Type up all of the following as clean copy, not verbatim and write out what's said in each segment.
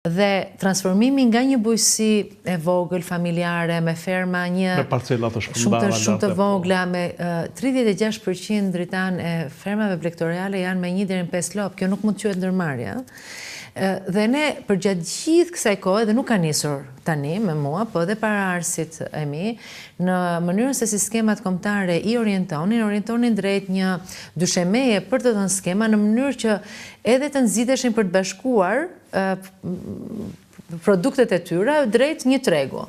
Dhe transformimi nga një bujqësi e vogël, familjare, me ferma, me parcela të shpërndara, shumë të vogla, me 36% dritan e fermave plektoriale janë me 1 deri në 5 lop. Kjo nuk mund të quhet ndërmarrje. Dhe ne përgjatë gjithë kësaj kohe, dhe nuk ka nisur tani me mua, po edhe para arsit e mi, në mënyrën se si skemat kombëtare i orientonin drejt një dyshemeje për të dhënë skema në mënyrë që edhe të nxiteshin për të bashkuar produktet e tyre drejt një tregu.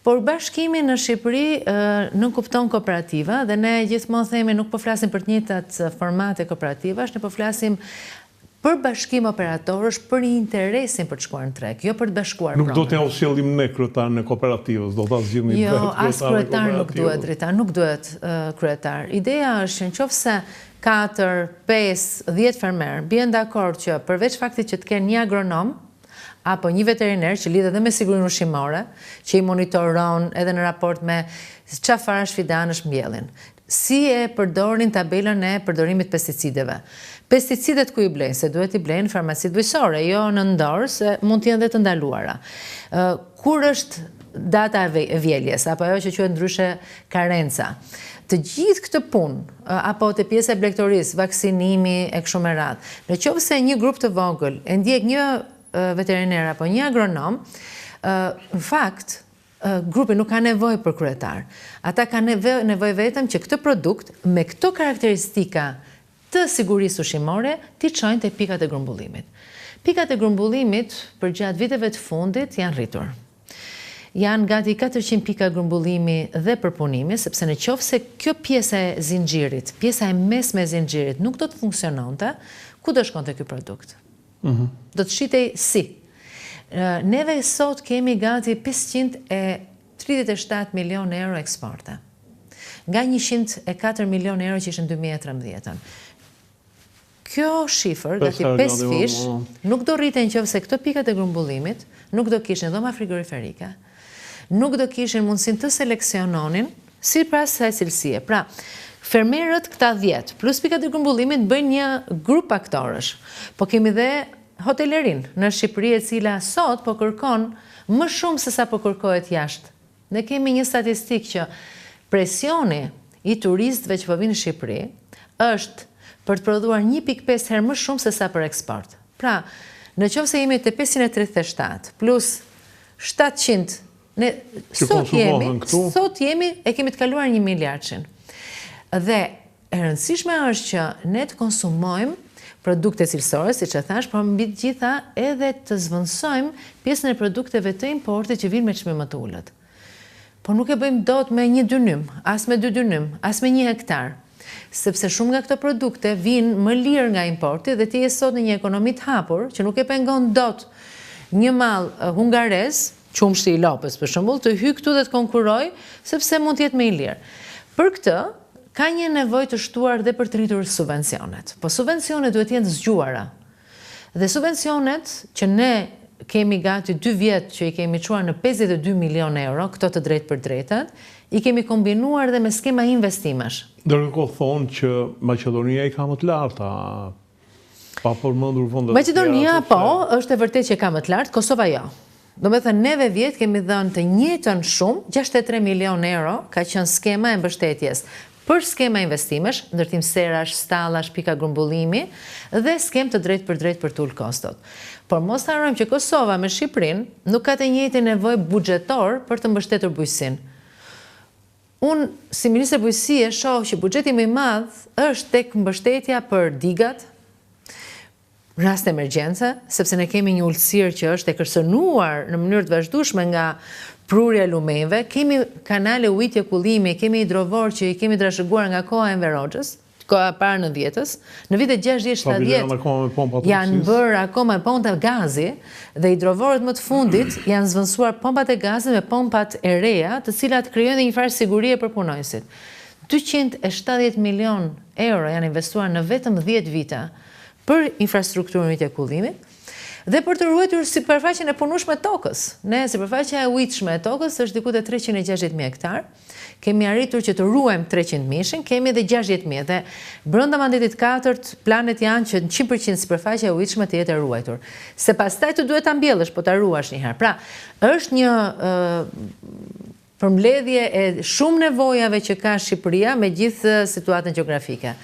Por bashkimi në Shqipëri nuk kupton kooperativa dhe ne gjithmonë themi nuk po flasim për të njëjtat formate kooperativash, ne po flasim për bashkim operatorësh për interesin për të shkuar në treg, jo për të bashkuar pronën. Nuk do t'ja usjellim ne kryetarën e kooperativës, do ta zgjidhni jo, as kryetar nuk duhet drejtar, nuk duhet kryetar. Ideja është në qoftë 4, 5, 10 fermer bien dakord që përveç faktit që të kenë një agronom apo një veteriner që lidhet edhe me sigurinë ushqimore, që i monitoron edhe në raport me çfarë sfida është mbjellin. Si e përdorin tabelën e përdorimit pesticideve. Pesticidet ku i blejnë, se duhet i blejnë farmacitë bujqësore, jo në ndorë, se mund t'jenë dhe të ndaluara. Kur është data e vjeljes, apo ajo që quhet ndryshe karenca. Të gjithë këtë punë, apo të pjesë e blektorisë, vaksinimi e kështu me radhë, në qoftë se një grup të vogël e ndjek një veteriner apo një agronom, në fakt, grupi nuk ka nevojë për kryetar. Ata kanë nevojë vetëm që këtë produkt me këto karakteristika të sigurisë ushqimore t'i çojnë te pikat e grumbullimit. Pikat e grumbullimit për gjatë viteve të fundit janë rritur. Janë gati 400 pika grumbullimi dhe përpunimi, sepse në qoftë se kjo pjesa e zinxhirit, pjesa e mesme e zinxhirit nuk do të funksiononte, ku do shkonte ky produkt? Do të shitej si. Neve sot kemi gati 537 milion euro eksporte. Nga 104 milion euro që ishën 2013. Kjo shifër, gati 5 fish, nuk do rriten qoftë këto pikat e grumbullimit, nuk do kishin dhoma frigoriferike, nuk do kishin mundësinë të seleksiononin sipas kësaj cilësie. Pra, fermerët këta 10 plus pikat e grumbullimit bëjnë një grup aktorësh. Po kemi dhe hotelerin në Shqipëri e cila sot po kërkon më shumë se sa po kërkohet jashtë. Ne kemi një statistikë që presioni i turistëve që po vinë në Shqipëri është për të prodhuar 1.5 herë më shumë se sa për eksport. Pra, në qoftë se jemi te 537 plus 700, ne sot jemi e kemi të kaluar 1 miliardin. Dhe e rëndësishme është që ne të konsumojmë produkte cilësore, siç e thash, por mbi të gjitha edhe të zvendësojmë pjesën e produkteve të importit që vinë me çmim më të ulët. Por nuk e bëjmë dot me 1 dynym, as me 2 dynym, as me 1 hektar. Sepse shumë nga këto produkte vinë më lirë nga importi dhe ti je sot në një ekonomi të hapur që nuk e pengon dot një mall hungarez, qumshti i lopës për shembull, të hyjë këtu dhe të konkurrojë sepse mund të jetë më i lirë. Për këtë ka një nevojë të shtuar dhe për të rritur subvencionet. Po subvencionet duhet të jenë zgjuara. Dhe subvencionet që ne kemi gati 2 vjet që i kemi çuar në 52 milion euro, këto të drejtë për drejtat, i kemi kombinuar dhe me skema investimesh. Ndërkohë thonë që Maqedonia i ka më të larta, pa përmendur fondet. Maqedonia po, është e vërtetë që ka më të lartë, Kosova jo. Do me thënë, neve vjet kemi dhënë të njëjtën shumë, 63 milion euro ka qenë skema e mbështetjes për skema investimesh, ndërtim serash, stallash, pika grumbullimi dhe skem të drejtë për të ulë kostot. Por mos të harrojmë që Kosova me Shqipërinë nuk ka të njëjtin nevojë buxhetor për të mbështetur bujqësinë. Unë, si ministre bujqësie, shoh që buxheti më i madh është tek mbështetja për digat, rast emergjence, sepse ne kemi një ulësirë që është e kërcënuar në mënyrë të vazhdueshme nga prurja e lumenjve, kemi kanale ujitje kullimi, kemi hidrovor që i kemi trashëguar nga koha e Enver Hoxhës, koha para 90-s, në vitet 60-70 janë bërë akoma pompa gazi dhe hidrovorët më të fundit janë zvendësuar pompat e gazit me pompat e reja, të cilat krijojnë një farë sigurie për punonjësit. 270 milion euro janë investuar në vetëm 10 vite për infrastrukturën e kullimit Dhe për të ruajtur sipërfaqen e punueshme të tokës. Ne sipërfaqja e ujitshme e tokës është diku te 360.000 hektar. Kemi arritur që të ruajmë 300.000, kemi edhe 60.000 dhe brenda mandatit 4 planet janë që në 100% sipërfaqja e ujitshme të jetë e ruajtur. Se pastaj të duhet ta mbjellësh, po ta ruash një herë. Pra, është një përmbledhje e shumë nevojave që ka Shqipëria me gjithë situatën gjeografike.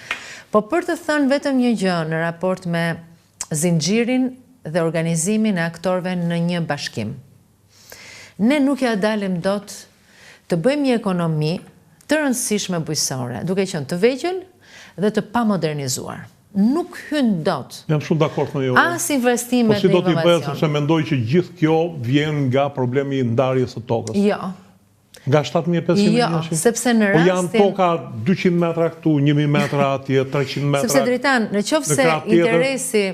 Po për të thënë vetëm një gjë në raport me zinxhirin dhe organizimin e aktorëve në një bashkim. Ne nuk ja dalim dot të bëjmë një ekonomi të rëndësishme bujqësore, duke qenë të vegjël dhe të pamodernizuar. Nuk hyn dot. Jam shumë dakord me ju. As investimet dhe inovacion. Po si do t'i bëhet, sepse mendoj që gjithë kjo vjen nga problemi i ndarjes së tokës. Jo. Nga 7.500 jo, sepse në rastin... Po janë toka 200 metra këtu, 1.000 metra atje, 300 metra... Sepse Dritan, në qoftë se interesi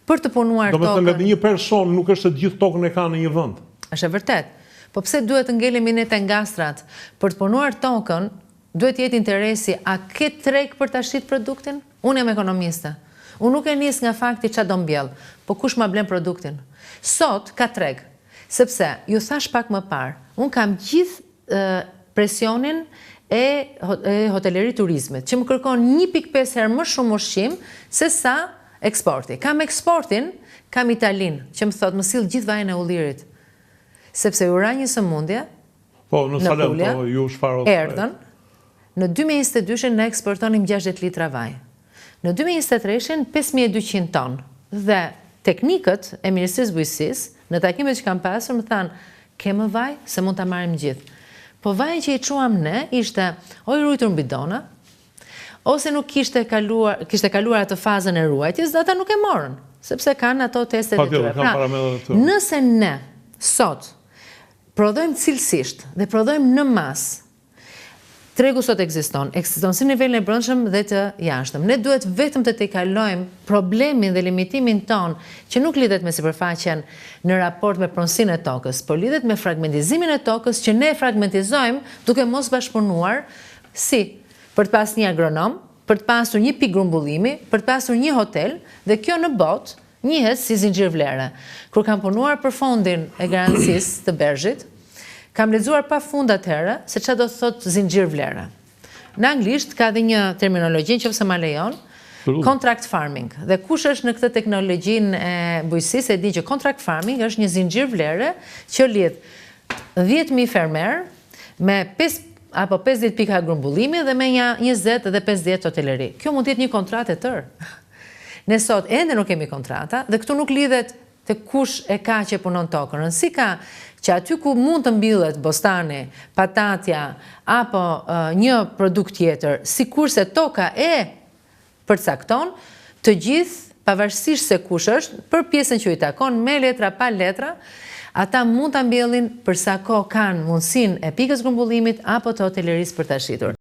për të punuar tokën... Do me thënë, edhe një person nuk është se gjithë tokën e ka në një vend. Është e vërtet. Po pse duhet të ngelemi ne te ngastrat për të punuar tokën, duhet jetë interesi a ke treg për ta shit produktin? Unë jam ekonomiste. Unë nuk e nis nga fakti ç'a do mbjell, po kush ma blen produktin. Sot ka treg, sepse ju thash pak më parë, unë kam gjithë presionin e hoteleri turizmit, që më kërkon 1.5 herë më shumë ushqim se sa eksporti. Kam eksportin, kam Italin, që më thot, më sill gjithë vajin e ullirit. Sepse u ra një sëmundje, në Pulja, erdhën, në 2022 ne eksportonim 60 litra vaj. Në 2023 5.200 ton. Dhe teknikët e Ministrisë Bujqësisë, në takimet që kam pasur, më thanë, ke më vaj, se mund ta marrim gjithë. Po vajin që i quam ne ishte o i ruajtur në bidona, ose nuk kishte kaluar atë fazën e ruajtjes, dhe ata nuk e morën, sepse kanë ato testet e tyre. Pra, nëse ne sot prodhojmë cilësisht dhe prodhojmë në masë, tregu sot ekziston si në nivelin e brendshëm dhe të jashtëm. Ne duhet vetëm të kalojmë problemin dhe limitimin ton, që nuk lidhet me sipërfaqen në raport me pronësinë e tokës, por lidhet me fragmentizimin e tokës që ne fragmentizojmë duke mos bashkëpunuar si për të pasur një agronom, për të pasur një pikë grumbullimi, për të pasur një hotel, dhe kjo në botë njihet si zinxhir vlere. Kur kam punuar për fondin e garancisë të Bergit, kam lexuar pa fund atëherë se çfarë do thot zinxhir vlere. Në anglisht ka dhe një terminologji, nëse ma lejon, contract farming. Dhe kush është në këtë teknologjinë e bujqësisë e di që contract farming është një zinxhir vlere që lidh 10.000 fermer me 5 apo 50 pika grumbullimi dhe me një 20 dhe 50 hoteleri. Kjo mund të jetë një kontratë e tërë. Ne sot ende nuk kemi kontrata dhe këtu nuk lidhet të kush e ka që punon tokën. Rëndësi ka që aty ku mund të mbillet bostani, patatja, apo një produkt tjetër, sikurse toka e përcakton, të gjithë, pavarësisht se kush është, për pjesën që i takon, me letra, pa letra, ata mund të mbjellin për sa kohë kanë mundësinë e pikës grumbullimit apo të hotelerisë për ta shitur.